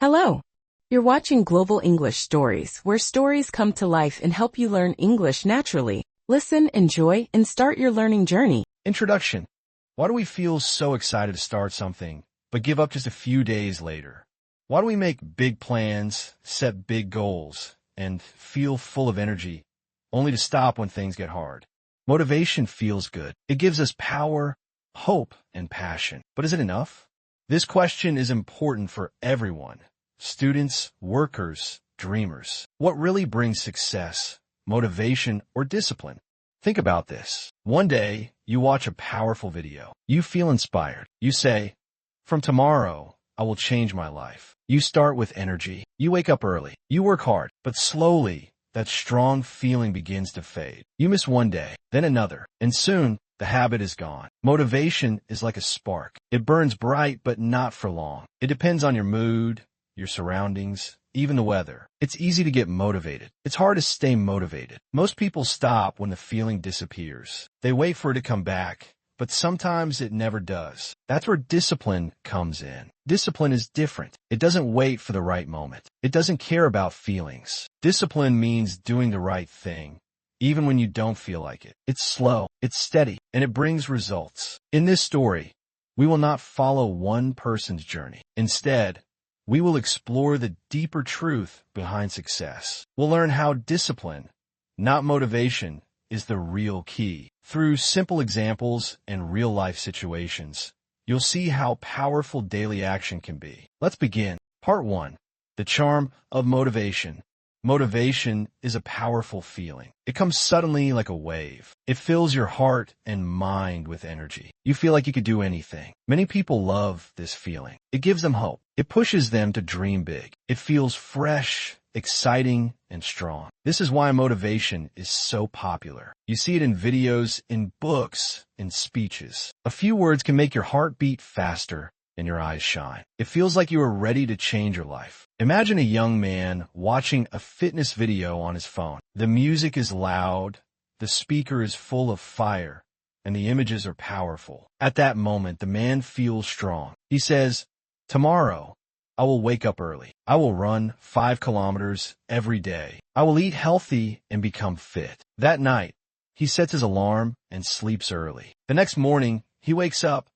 Hello. You're watching Global English Stories, where stories come to life and help you learn English naturally. Listen, enjoy, and start your learning journey. Introduction. Why do we feel so excited to start something, but give up just a few days later? Why do we make big plans, set big goals, and feel full of energy, only to stop when things get hard? Motivation feels good. It gives us power, hope, and passion. But is it enough? This question is important for everyone. Students, workers, dreamers. What really brings success, motivation, or discipline? Think about this. One day, you watch a powerful video. You feel inspired. You say, "From tomorrow, I will change my life." You start with energy. You wake up early. You work hard. But slowly, that strong feeling begins to fade. You miss one day, then another, and soon, the habit is gone. Motivation is like a spark. It burns bright, but not for long. It depends on your mood, your surroundings, even the weather. It's easy to get motivated. It's hard to stay motivated. Most people stop when the feeling disappears. They wait for it to come back, but sometimes it never does. That's where discipline comes in. Discipline is different. It doesn't wait for the right moment. It doesn't care about feelings. Discipline means doing the right thing, even when you don't feel like it. It's slow, it's steady, and it brings results. In this story, we will not follow one person's journey. Instead, we will explore the deeper truth behind success. We'll learn how discipline, not motivation, is the real key. Through simple examples and real-life situations, you'll see how powerful daily action can be. Let's begin. Part 1. The charm of motivation. Motivation is a powerful feeling. It comes suddenly like a wave. It fills your heart and mind with energy. You feel like you could do anything. Many people love this feeling. It gives them hope. It pushes them to dream big. It feels fresh, exciting, and strong. This is why motivation is so popular. You see it in videos, in books, in speeches. A few words can make your heart beat faster and your eyes shine. It feels like you are ready to change your life. Imagine a young man watching a fitness video on his phone. The music is loud, the speaker is full of fire, and the images are powerful. At that moment, the man feels strong. He says, "Tomorrow, I will wake up early. I will run 5 kilometers every day. I will eat healthy and become fit." That night, he sets his alarm and sleeps early. The next morning, he wakes up,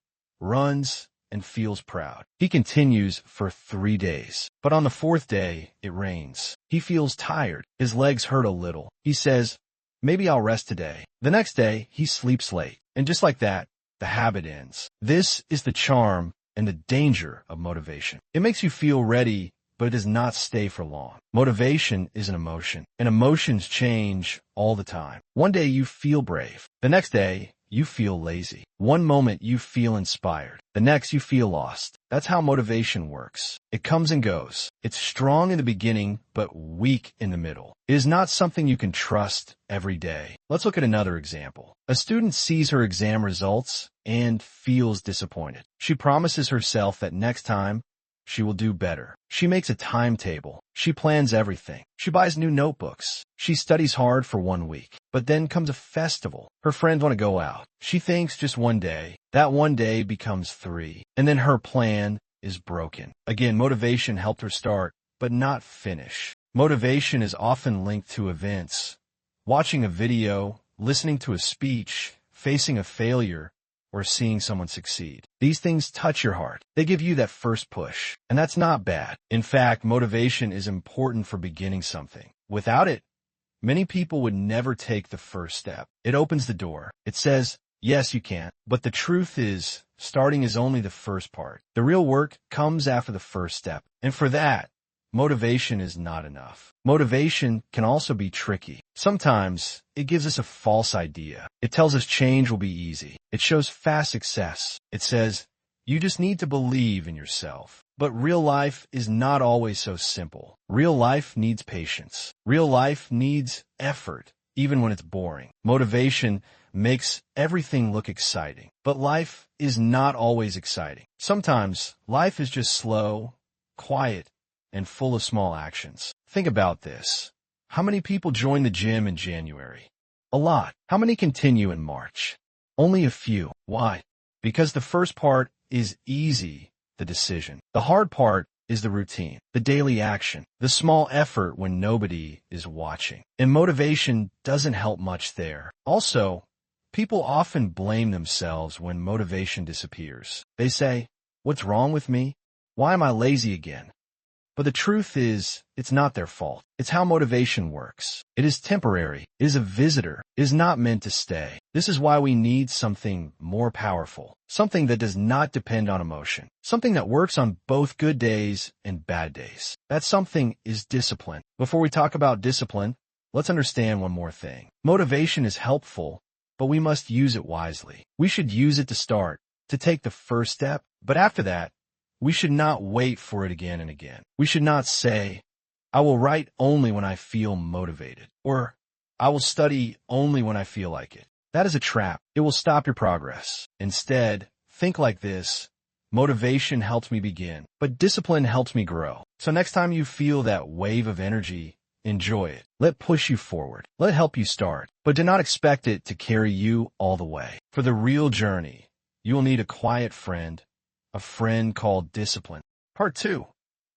runs, and feels proud. He continues for 3 days. But on the 4th day, it rains. He feels tired. His legs hurt a little. He says, "Maybe I'll rest today." The next day, he sleeps late. And just like that, the habit ends. This is the charm and the danger of motivation. It makes you feel ready, but it does not stay for long. Motivation is an emotion, and emotions change all the time. One day you feel brave. The next day, you feel lazy. One moment you feel inspired. The next you feel lost. That's how motivation works. It comes and goes. It's strong in the beginning, but weak in the middle. It is not something you can trust every day. Let's look at another example. A student sees her exam results and feels disappointed. She promises herself that next time, she will do better. She makes a timetable. She plans everything. She buys new notebooks. She studies hard for 1 week. But then comes a festival. Her friends want to go out. She thinks just one day. That one day becomes 3. And then her plan is broken. Again, motivation helped her start, but not finish. Motivation is often linked to events. Watching a video, listening to a speech, facing a failure, or seeing someone succeed. These things touch your heart. They give you that first push. And that's not bad. In fact, motivation is important for beginning something. Without it, many people would never take the first step. It opens the door. It says, yes, you can. But the truth is, starting is only the first part. The real work comes after the first step. And for that, motivation is not enough. Motivation can also be tricky. Sometimes, it gives us a false idea. It tells us change will be easy. It shows fast success. It says, you just need to believe in yourself. But real life is not always so simple. Real life needs patience. Real life needs effort, even when it's boring. Motivation makes everything look exciting. But life is not always exciting. Sometimes, life is just slow, quiet, and full of small actions. Think about this. How many people join the gym in January? A lot. How many continue in March? Only a few. Why? Because the first part is easy, the decision. The hard part is the routine, the daily action, the small effort when nobody is watching. And motivation doesn't help much there. Also, people often blame themselves when motivation disappears. They say, "What's wrong with me? Why am I lazy again?" But the truth is, it's not their fault. It's how motivation works. It is temporary. It is a visitor. It is not meant to stay. This is why we need something more powerful, something that does not depend on emotion, something that works on both good days and bad days. That something is discipline. Before we talk about discipline, let's understand one more thing. Motivation is helpful, but we must use it wisely. We should use it to start, to take the first step, but after that, we should not wait for it again and again. We should not say, "I will write only when I feel motivated," or "I will study only when I feel like it." That is a trap. It will stop your progress. Instead, think like this: motivation helps me begin, but discipline helps me grow. So next time you feel that wave of energy, enjoy it. Let it push you forward. Let it help you start, but do not expect it to carry you all the way. For the real journey, you will need a quiet friend, a friend called discipline. Part 2.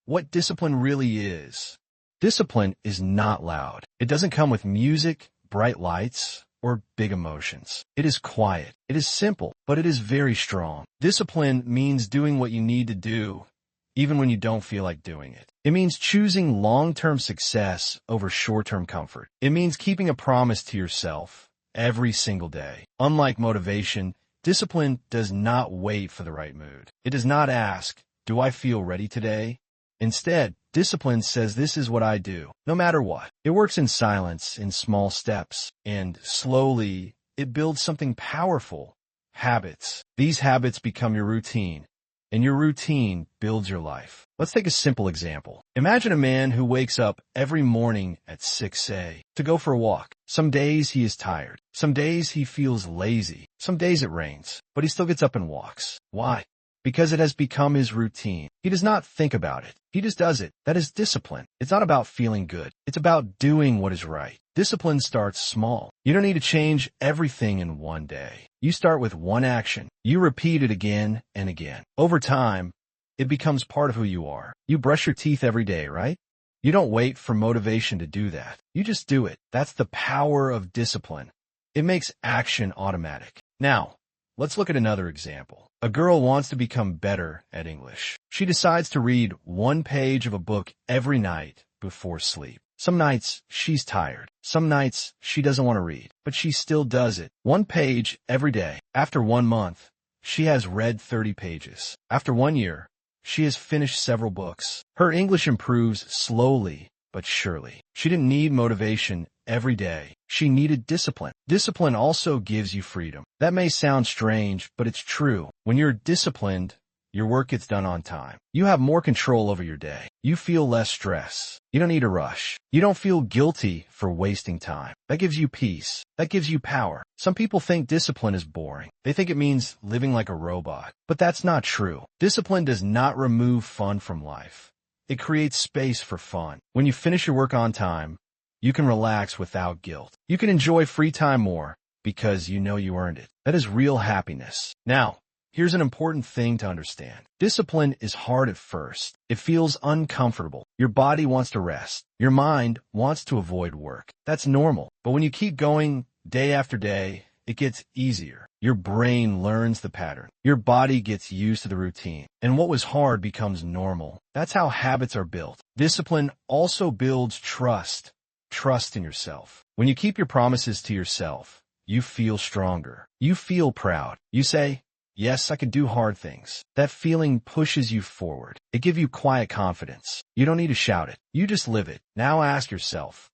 What discipline really is. Discipline is not loud. It doesn't come with music, bright lights, or big emotions. It is quiet. It is simple, but it is very strong. Discipline means doing what you need to do, even when you don't feel like doing it. It means choosing long-term success over short-term comfort. It means keeping a promise to yourself every single day. Unlike motivation, discipline does not wait for the right mood. It does not ask, "Do I feel ready today?" Instead, discipline says, "This is what I do, no matter what." It works in silence, in small steps, and slowly, it builds something powerful: habits. These habits become your routine, and your routine builds your life. Let's take a simple example. Imagine a man who wakes up every morning at 6 a.m. to go for a walk. Some days he is tired. Some days he feels lazy. Some days it rains, but he still gets up and walks. Why? Because it has become his routine. He does not think about it. He just does it. That is discipline. It's not about feeling good. It's about doing what is right. Discipline starts small. You don't need to change everything in one day. You start with one action. You repeat it again and again. Over time, it becomes part of who you are. You brush your teeth every day, right? You don't wait for motivation to do that. You just do it. That's the power of discipline. It makes action automatic. Now, let's look at another example. A girl wants to become better at English. She decides to read one page of a book every night before sleep. Some nights, she's tired. Some nights, she doesn't want to read, but she still does it. One page every day. After 1 month, she has read 30 pages. After 1 year, she has finished several books. Her English improves slowly but surely. She didn't need motivation every day. She needed discipline. Discipline also gives you freedom. That may sound strange, but it's true. When you're disciplined, your work gets done on time. You have more control over your day. You feel less stress. You don't need to rush. You don't feel guilty for wasting time. That gives you peace. That gives you power. Some people think discipline is boring. They think it means living like a robot. But that's not true. Discipline does not remove fun from life. It creates space for fun. When you finish your work on time, you can relax without guilt. You can enjoy free time more because you know you earned it. That is real happiness. Now, here's an important thing to understand. Discipline is hard at first. It feels uncomfortable. Your body wants to rest. Your mind wants to avoid work. That's normal. But when you keep going day after day, it gets easier. Your brain learns the pattern. Your body gets used to the routine. And what was hard becomes normal. That's how habits are built. Discipline also builds trust. Trust in yourself. When you keep your promises to yourself, you feel stronger. You feel proud. You say, "Yes, I can do hard things." That feeling pushes you forward. It gives you quiet confidence. You don't need to shout it. You just live it. Now ask yourself,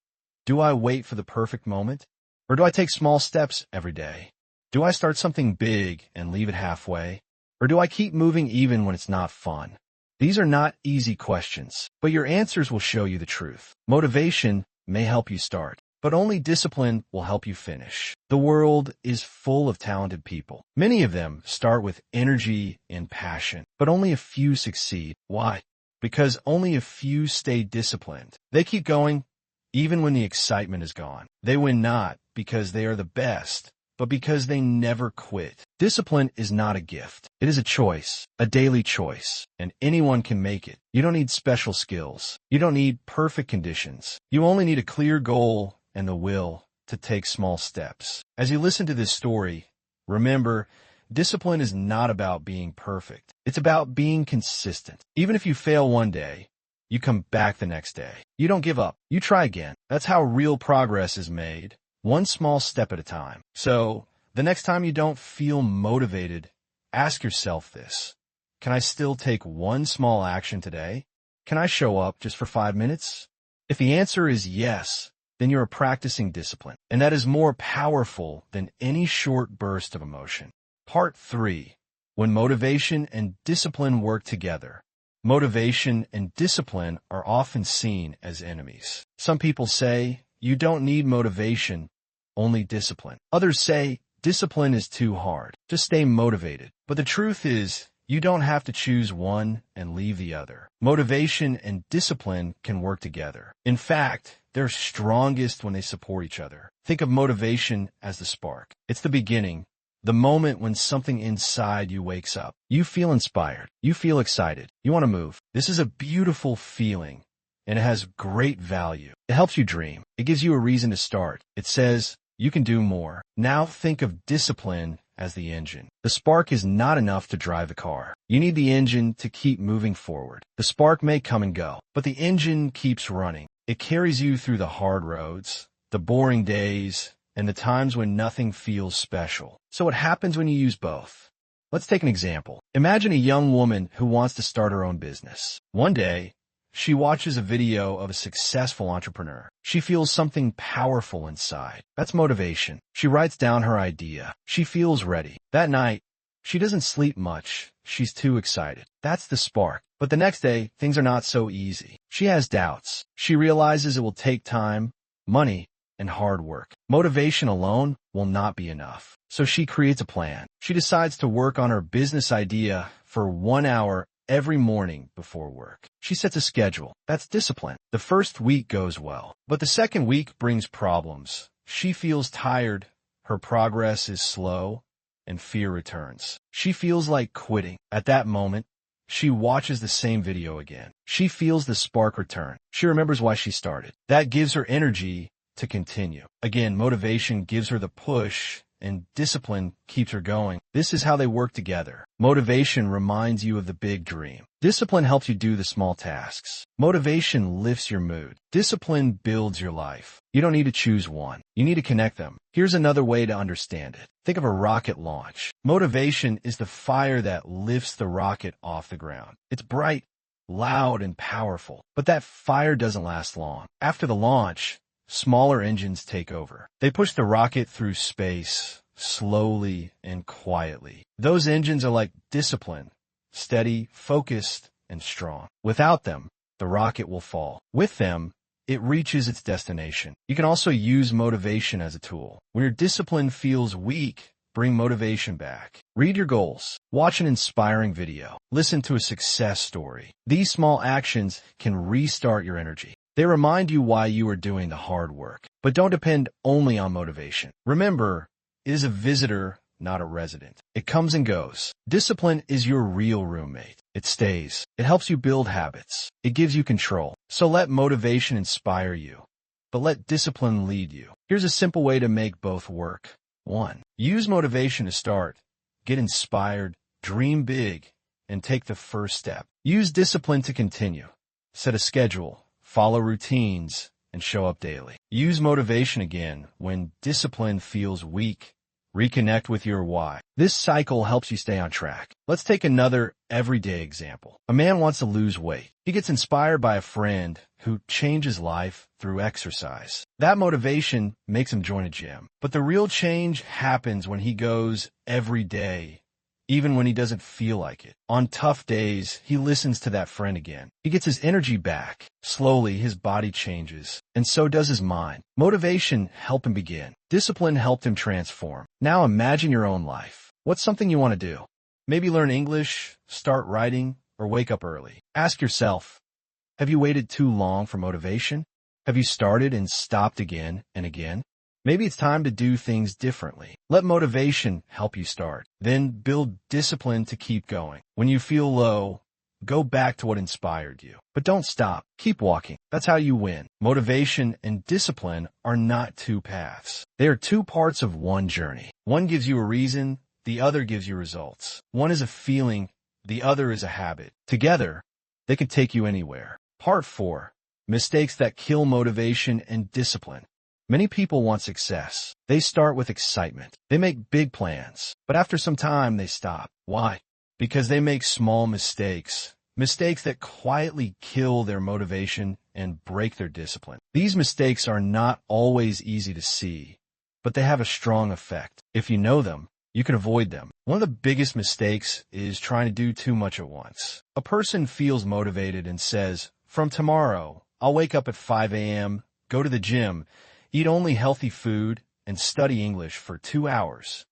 do I wait for the perfect moment? Or do I take small steps every day? Do I start something big and leave it halfway? Or do I keep moving even when it's not fun? These are not easy questions, but your answers will show you the truth. Motivation may help you start, but only discipline will help you finish. The world is full of talented people. Many of them start with energy and passion, but only a few succeed. Why? Because only a few stay disciplined. They keep going even when the excitement is gone. They win not because they are the best, but because they never quit. Discipline is not a gift. It is a choice, a daily choice, and anyone can make it. You don't need special skills. You don't need perfect conditions. You only need a clear goal and the will to take small steps. As you listen to this story, remember, discipline is not about being perfect. It's about being consistent. Even if you fail one day, you come back the next day. You don't give up. You try again. That's how real progress is made, one small step at a time. So, the next time you don't feel motivated, ask yourself this. Can I still take one small action today? Can I show up just for 5 minutes? If the answer is yes, then you are practicing discipline, and that is more powerful than any short burst of emotion. Part 3. When motivation and discipline work together. Motivation and discipline are often seen as enemies. Some people say, you don't need motivation, only discipline. Others say, discipline is too hard. Just stay motivated. But the truth is, you don't have to choose one and leave the other. Motivation and discipline can work together. In fact, they're strongest when they support each other. Think of motivation as the spark. It's the beginning, the moment when something inside you wakes up. You feel inspired. You feel excited. You want to move. This is a beautiful feeling, and it has great value. It helps you dream. It gives you a reason to start. It says, you can do more. Now think of discipline as the engine. The spark is not enough to drive the car. You need the engine to keep moving forward. The spark may come and go, but the engine keeps running. It carries you through the hard roads, the boring days, and the times when nothing feels special. So what happens when you use both? Let's take an example. Imagine a young woman who wants to start her own business. One day, she watches a video of a successful entrepreneur. She feels something powerful inside. That's motivation. She writes down her idea. She feels ready. That night, she doesn't sleep much. She's too excited. That's the spark. But the next day, things are not so easy. She has doubts. She realizes it will take time, money, and hard work. Motivation alone will not be enough. So she creates a plan. She decides to work on her business idea for 1 hour every morning before work. She sets a schedule. That's discipline. The first week goes well, but the second week brings problems. She feels tired, her progress is slow, and fear returns. She feels like quitting. At that moment, she watches the same video again. She feels the spark return. She remembers why she started. That gives her energy to continue. Again, motivation gives her the push, and discipline keeps her going. This is how they work together. Motivation reminds you of the big dream. Discipline helps you do the small tasks. Motivation lifts your mood. Discipline builds your life. You don't need to choose one. You need to connect them. Here's another way to understand it. Think of a rocket launch. Motivation is the fire that lifts the rocket off the ground. It's bright, loud, and powerful. But that fire doesn't last long. After the launch, smaller engines take over. They push the rocket through space, slowly and quietly. Those engines are like discipline, steady, focused, and strong. Without them, the rocket will fall. With them, it reaches its destination. You can also use motivation as a tool. When your discipline feels weak, bring motivation back. Read your goals. Watch an inspiring video. Listen to a success story. These small actions can restart your energy. They remind you why you are doing the hard work. But don't depend only on motivation. Remember, it is a visitor, not a resident. It comes and goes. Discipline is your real roommate. It stays. It helps you build habits. It gives you control. So let motivation inspire you, but let discipline lead you. Here's a simple way to make both work. 1. Use motivation to start. Get inspired, dream big, and take the first step. Use discipline to continue. Set a schedule. Follow routines, and show up daily. Use motivation again when discipline feels weak. Reconnect with your why. This cycle helps you stay on track. Let's take another everyday example. A man wants to lose weight. He gets inspired by a friend who changes life through exercise. That motivation makes him join a gym. But the real change happens when he goes every day, even when he doesn't feel like it. On tough days, he listens to that friend again. He gets his energy back. Slowly, his body changes, and so does his mind. Motivation helped him begin. Discipline helped him transform. Now imagine your own life. What's something you want to do? Maybe learn English, start writing, or wake up early. Ask yourself, have you waited too long for motivation? Have you started and stopped again and again? Maybe it's time to do things differently. Let motivation help you start. Then build discipline to keep going. When you feel low, go back to what inspired you. But don't stop. Keep walking. That's how you win. Motivation and discipline are not two paths. They are two parts of one journey. One gives you a reason, the other gives you results. One is a feeling, the other is a habit. Together, they can take you anywhere. Part 4. Mistakes that kill motivation and discipline. Many people want success. They start with excitement. They make big plans. But after some time, they stop. Why? Because they make small mistakes. Mistakes that quietly kill their motivation and break their discipline. These mistakes are not always easy to see, but they have a strong effect. If you know them, you can avoid them. One of the biggest mistakes is trying to do too much at once. A person feels motivated and says, "From tomorrow, I'll wake up at 5 a.m., go to the gym, eat only healthy food, and study English for 2 hours.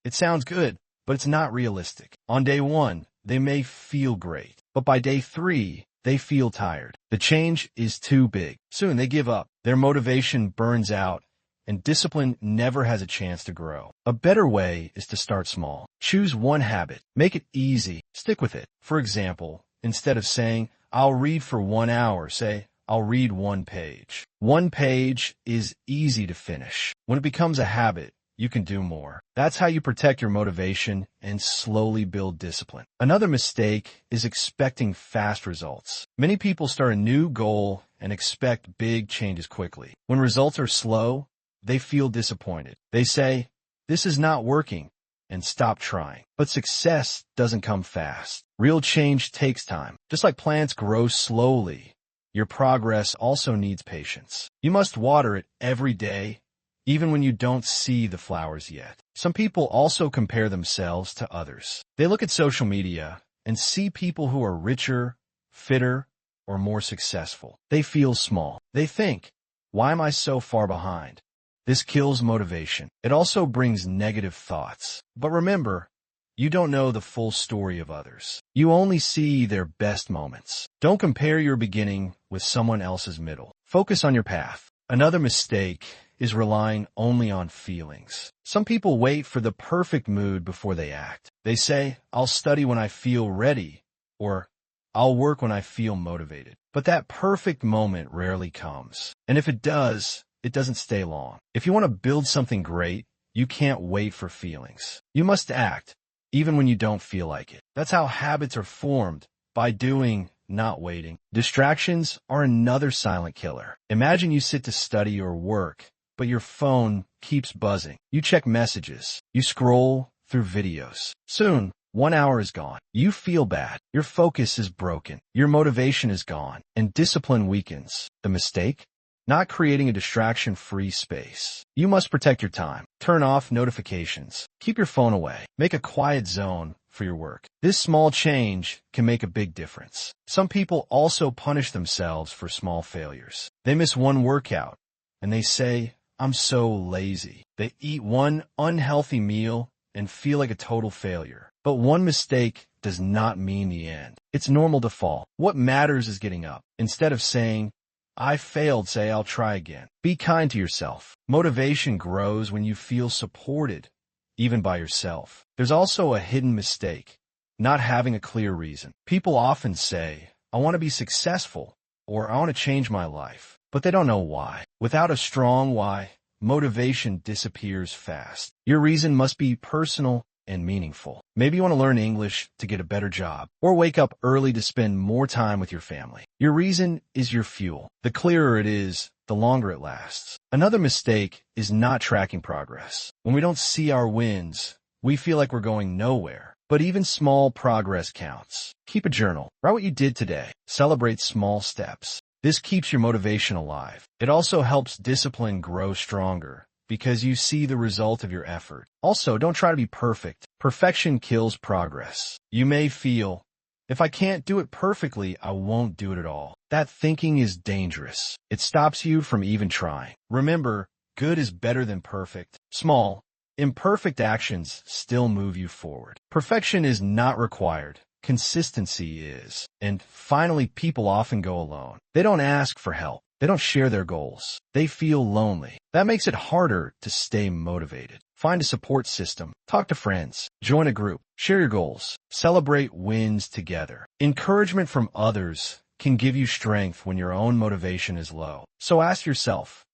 It sounds good, but it's not realistic. On day 1, they may feel great, but by day 3, they feel tired. The change is too big. Soon they give up. Their motivation burns out, and discipline never has a chance to grow. A better way is to start small. Choose one habit. Make it easy. Stick with it. For example, instead of saying, "I'll read for 1 hour," say, "I'll read 1 page." 1 page is easy to finish. When it becomes a habit, you can do more. That's how you protect your motivation and slowly build discipline. Another mistake is expecting fast results. Many people start a new goal and expect big changes quickly. When results are slow, they feel disappointed. They say, "This is not working," and stop trying. But success doesn't come fast. Real change takes time. Just like plants grow slowly, your progress also needs patience. You must water it every day, even when you don't see the flowers yet. Some people also compare themselves to others. They look at social media and see people who are richer, fitter, or more successful. They feel small. They think, "Why am I so far behind?" This kills motivation. It also brings negative thoughts. But remember, you don't know the full story of others. You only see their best moments. Don't compare your beginning with someone else's middle. Focus on your path. Another mistake is relying only on feelings. Some people wait for the perfect mood before they act. They say, "I'll study when I feel ready," or "I'll work when I feel motivated." But that perfect moment rarely comes. And if it does, it doesn't stay long. If you want to build something great, you can't wait for feelings. You must act, even when you don't feel like it. That's how habits are formed, by doing, not waiting. Distractions are another silent killer. Imagine you sit to study or work, but your phone keeps buzzing. You check messages. You scroll through videos. Soon, 1 hour is gone. You feel bad. Your focus is broken. Your motivation is gone, and discipline weakens. The mistake? Not creating a distraction-free space. You must protect your time. Turn off notifications. Keep your phone away. Make a quiet zone for your work. This small change can make a big difference. Some people also punish themselves for small failures. They miss one workout, and they say, "I'm so lazy." They eat one unhealthy meal and feel like a total failure. But one mistake does not mean the end. It's normal to fall. What matters is getting up. Instead of saying, "I failed," say, "I'll try again." Be kind to yourself. Motivation grows when you feel supported, even by yourself. There's also a hidden mistake, not having a clear reason. People often say, "I want to be successful," or "I want to change my life," but they don't know why. Without a strong why, motivation disappears fast. Your reason must be personal and meaningful. Maybe you want to learn English to get a better job, or wake up early to spend more time with your family. Your reason is your fuel. The clearer it is, the longer it lasts. Another mistake is not tracking progress. When we don't see our wins, we feel like we're going nowhere. But even small progress counts. Keep a journal. Write what you did today. Celebrate small steps. This keeps your motivation alive. It also helps discipline grow stronger, because you see the result of your effort. Also, don't try to be perfect. Perfection kills progress. You may feel, "If I can't do it perfectly, I won't do it at all." That thinking is dangerous. It stops you from even trying. Remember, good is better than perfect. Small, imperfect actions still move you forward. Perfection is not required. Consistency is. And finally, people often go alone. They don't ask for help. They don't share their goals. They feel lonely. That makes it harder to stay motivated. Find a support system. Talk to friends. Join a group. Share your goals. Celebrate wins together. Encouragement from others can give you strength when your own motivation is low. So ask yourself,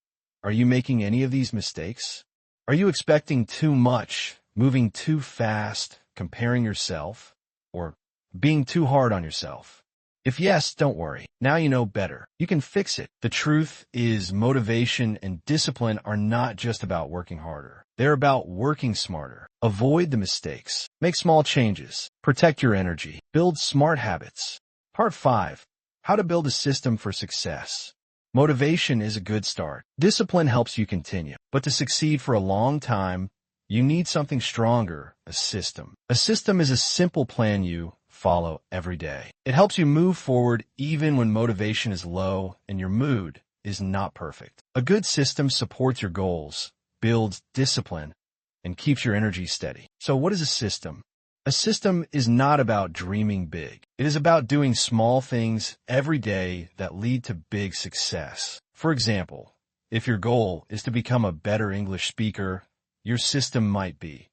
are you making any of these mistakes? Are you expecting too much, moving too fast, comparing yourself, or being too hard on yourself? If yes, don't worry. Now you know better. You can fix it. The truth is motivation and discipline are not just about working harder. They're about working smarter. Avoid the mistakes. Make small changes. Protect your energy. Build smart habits. Part 5. How to build a system for success. Motivation is a good start. Discipline helps you continue. But to succeed for a long time, you need something stronger, a system. A system is a simple plan you follow every day. It helps you move forward even when motivation is low and your mood is not perfect. A good system supports your goals, builds discipline, and keeps your energy steady. So what is a system? A system is not about dreaming big. It is about doing small things every day that lead to big success. For example, if your goal is to become a better English speaker, your system might be: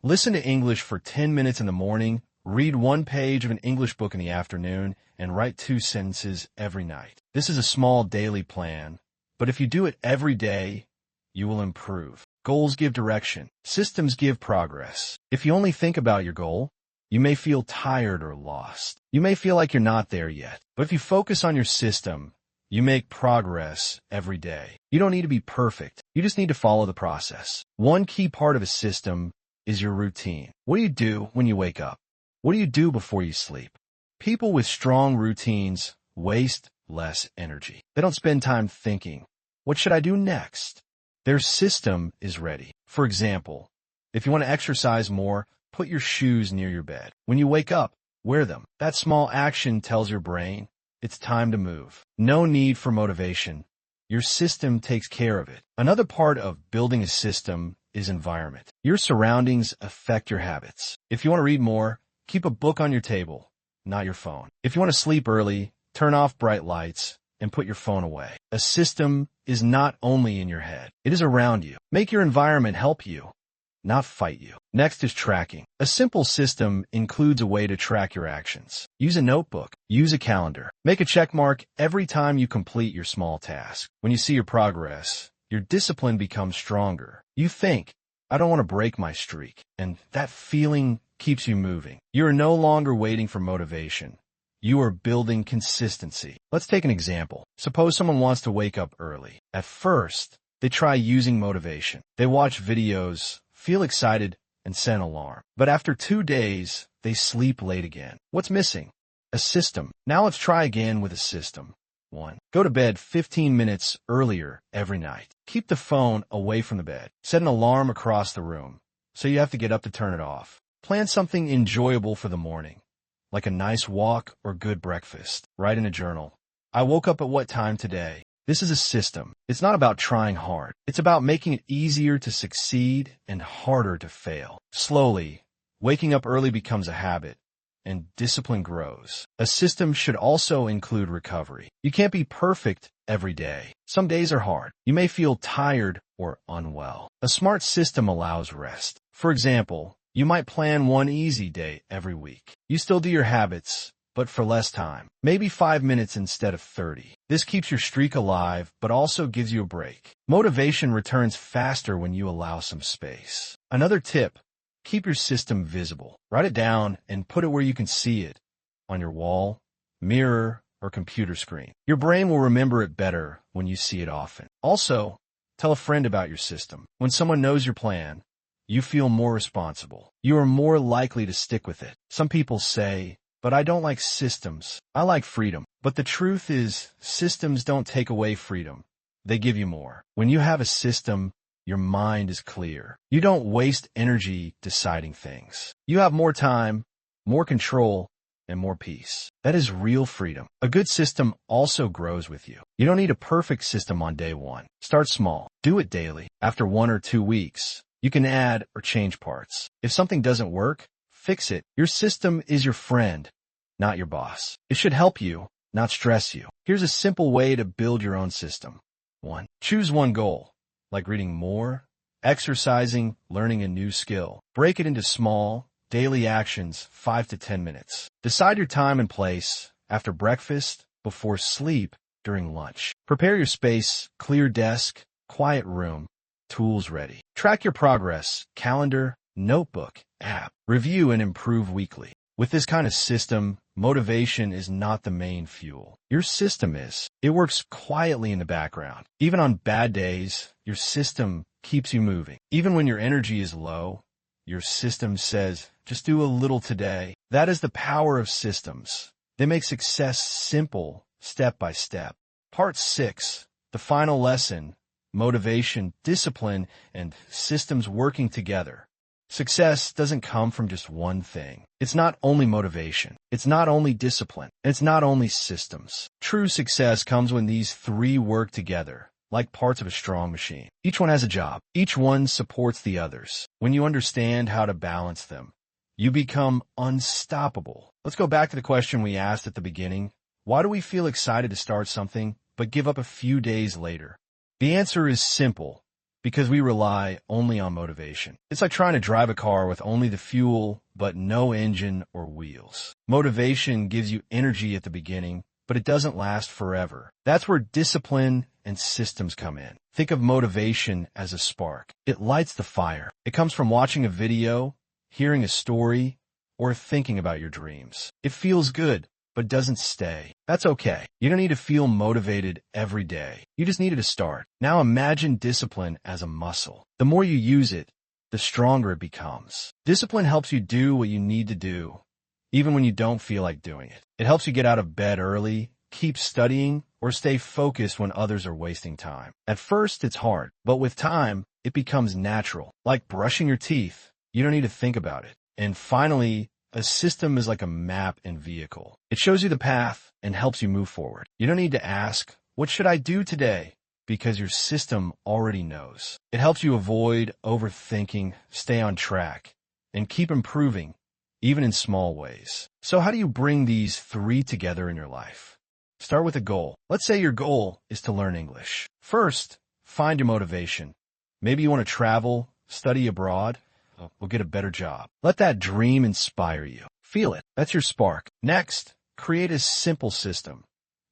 listen to English for 10 minutes in the morning, read one page of an English book in the afternoon, and write 2 sentences every night. This is a small daily plan, but if you do it every day, you will improve. Goals give direction. Systems give progress. If you only think about your goal, you may feel tired or lost. You may feel like you're not there yet. But if you focus on your system, you make progress every day. You don't need to be perfect. You just need to follow the process. One key part of a system is your routine. What do you do when you wake up? What do you do before you sleep? People with strong routines waste less energy. They don't spend time thinking, what should I do next? Their system is ready. For example, if you want to exercise more, put your shoes near your bed. When you wake up, wear them. That small action tells your brain it's time to move. No need for motivation. Your system takes care of it. Another part of building a system is environment. Your surroundings affect your habits. If you want to read more, keep a book on your table, not your phone. If you want to sleep early, turn off bright lights and put your phone away. A system is not only in your head, it is around you. Make your environment help you, not fight you. Next is tracking. A simple system includes a way to track your actions. Use a notebook. Use a calendar. Make a check mark every time you complete your small task. When you see your progress, your discipline becomes stronger. You think, I don't want to break my streak, and that feeling keeps you moving. You are no longer waiting for motivation. You are building consistency. Let's take an example. Suppose someone wants to wake up early. At first, they try using motivation. They watch videos, feel excited, and set an alarm. But after 2 days, they sleep late again. What's missing? A system. Now let's try again with a system. 1. Go to bed 15 minutes earlier every night. Keep the phone away from the bed. Set an alarm across the room, so you have to get up to turn it off. Plan something enjoyable for the morning, like a nice walk or good breakfast. Write in a journal, I woke up at what time today? This is a system. It's not about trying hard. It's about making it easier to succeed and harder to fail. Slowly, waking up early becomes a habit, and discipline grows. A system should also include recovery. You can't be perfect every day. Some days are hard. You may feel tired or unwell. A smart system allows rest. For example, you might plan one easy day every week. You still do your habits, but for less time. Maybe 5 minutes instead of 30. This keeps your streak alive, but also gives you a break. Motivation returns faster when you allow some space. Another tip, keep your system visible. Write it down and put it where you can see it, on your wall, mirror, or computer screen. Your brain will remember it better when you see it often. Also, tell a friend about your system. When someone knows your plan, you feel more responsible. You are more likely to stick with it. Some people say, but I don't like systems. I like freedom. But the truth is, systems don't take away freedom. They give you more. When you have a system, your mind is clear. You don't waste energy deciding things. You have more time, more control, and more peace. That is real freedom. A good system also grows with you. You don't need a perfect system on day 1. Start small. Do it daily. After 1 or 2 weeks, you can add or change parts. If something doesn't work, fix it. Your system is your friend, not your boss. It should help you, not stress you. Here's a simple way to build your own system. 1. Choose one goal. like reading more, exercising, learning a new skill. Break it into small, daily actions, 5 to 10 minutes. Decide your time and place after breakfast, before sleep, during lunch. Prepare your space, clear desk, quiet room, tools ready. Track your progress, calendar, notebook, app. Review and improve weekly. With this kind of system, motivation is not the main fuel. Your system is. It works quietly in the background. Even on bad days, your system keeps you moving. Even when your energy is low, your system says, just do a little today. That is the power of systems. They make success simple, step by step. Part 6, the final lesson, motivation, discipline, and systems working together. Success doesn't come from just one thing. It's not only motivation. It's not only discipline. It's not only systems. True success comes when these three work together, like parts of a strong machine. Each one has a job. Each one supports the others. When you understand how to balance them, you become unstoppable. Let's go back to the question we asked at the beginning. Why do we feel excited to start something, but give up a few days later? The answer is simple. Because we rely only on motivation. It's like trying to drive a car with only the fuel, but no engine or wheels. Motivation gives you energy at the beginning, but it doesn't last forever. That's where discipline and systems come in. Think of motivation as a spark. It lights the fire. It comes from watching a video, hearing a story, or thinking about your dreams. It feels good, but doesn't stay. That's okay. You don't need to feel motivated every day. You just needed to start. Now imagine discipline as a muscle. The more you use it, the stronger it becomes. Discipline helps you do what you need to do, even when you don't feel like doing it. It helps you get out of bed early, keep studying, or stay focused when others are wasting time. At first, it's hard, but with time, it becomes natural. Like brushing your teeth, you don't need to think about it. And finally, a system is like a map and vehicle. It shows you the path and helps you move forward. You don't need to ask, what should I do today? Because your system already knows. It helps you avoid overthinking, stay on track, and keep improving, even in small ways. So how do you bring these three together in your life? Start with a goal. Let's say your goal is to learn English. First, find your motivation. Maybe you want to travel, study abroad, or get a better job. Let that dream inspire you. Feel it. That's your spark. Next, create a simple system.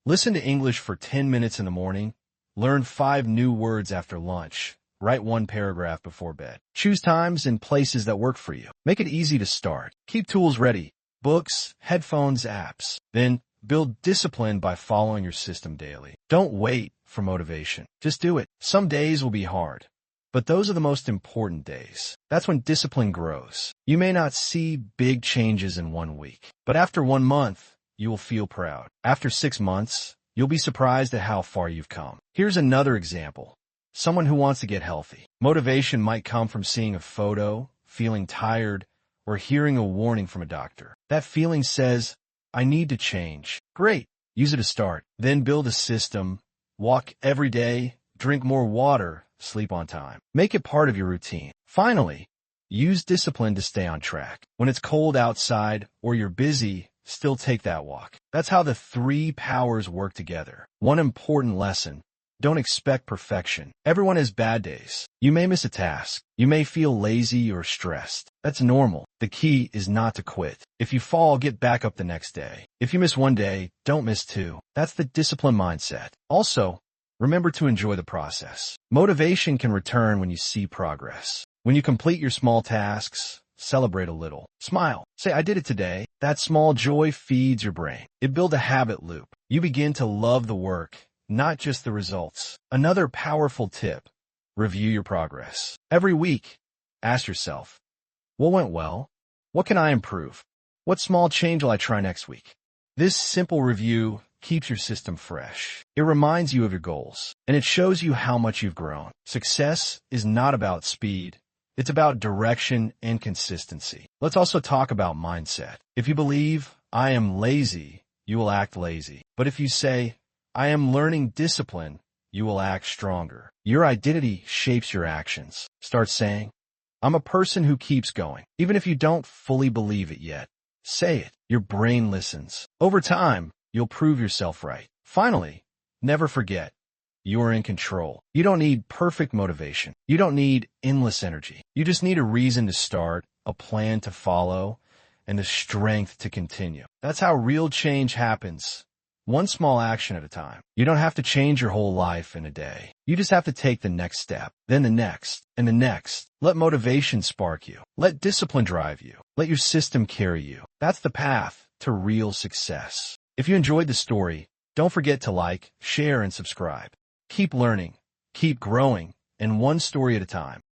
Listen to English for 10 minutes in the morning. Learn 5 new words after lunch. Write 1 paragraph before bed. Choose times and places that work for you. Make it easy to start. Keep tools ready. Books, headphones, apps. Then build discipline by following your system daily. Don't wait for motivation. Just do it. Some days will be hard, but those are the most important days. That's when discipline grows. You may not see big changes in 1 week, but after 1 month, you will feel proud. After 6 months, you'll be surprised at how far you've come. Here's another example. Someone who wants to get healthy. Motivation might come from seeing a photo, feeling tired, or hearing a warning from a doctor. That feeling says, I need to change. Great. Use it to start. Then build a system. Walk every day, drink more water, sleep on time. Make it part of your routine. Finally, use discipline to stay on track. When it's cold outside or you're busy, still take that walk. That's how the 3 powers work together. One important lesson. Don't expect perfection. Everyone has bad days. You may miss a task. You may feel lazy or stressed. That's normal. The key is not to quit. If you fall, get back up the next day. If you miss 1 day, don't miss 2. That's the discipline mindset. Also, remember to enjoy the process. Motivation can return when you see progress. When you complete your small tasks, celebrate a little. Smile. Say, I did it today. That small joy feeds your brain. It builds a habit loop. You begin to love the work, not just the results. Another powerful tip. Review your progress. Every week, ask yourself, what went well? What can I improve? What small change will I try next week? This simple review keeps your system fresh. It reminds you of your goals, and it shows you how much you've grown. Success is not about speed. It's about direction and consistency. Let's also talk about mindset. If you believe, I am lazy, you will act lazy. But if you say, I am learning discipline, you will act stronger. Your identity shapes your actions. Start saying, I'm a person who keeps going. Even if you don't fully believe it yet, say it. Your brain listens. Over time, you'll prove yourself right. Finally, never forget, you are in control. You don't need perfect motivation. You don't need endless energy. You just need a reason to start, a plan to follow, and the strength to continue. That's how real change happens. One small action at a time. You don't have to change your whole life in a day. You just have to take the next step, then the next, and the next. Let motivation spark you. Let discipline drive you. Let your system carry you. That's the path to real success. If you enjoyed the story, don't forget to like, share, and subscribe. Keep learning, keep growing, and one story at a time.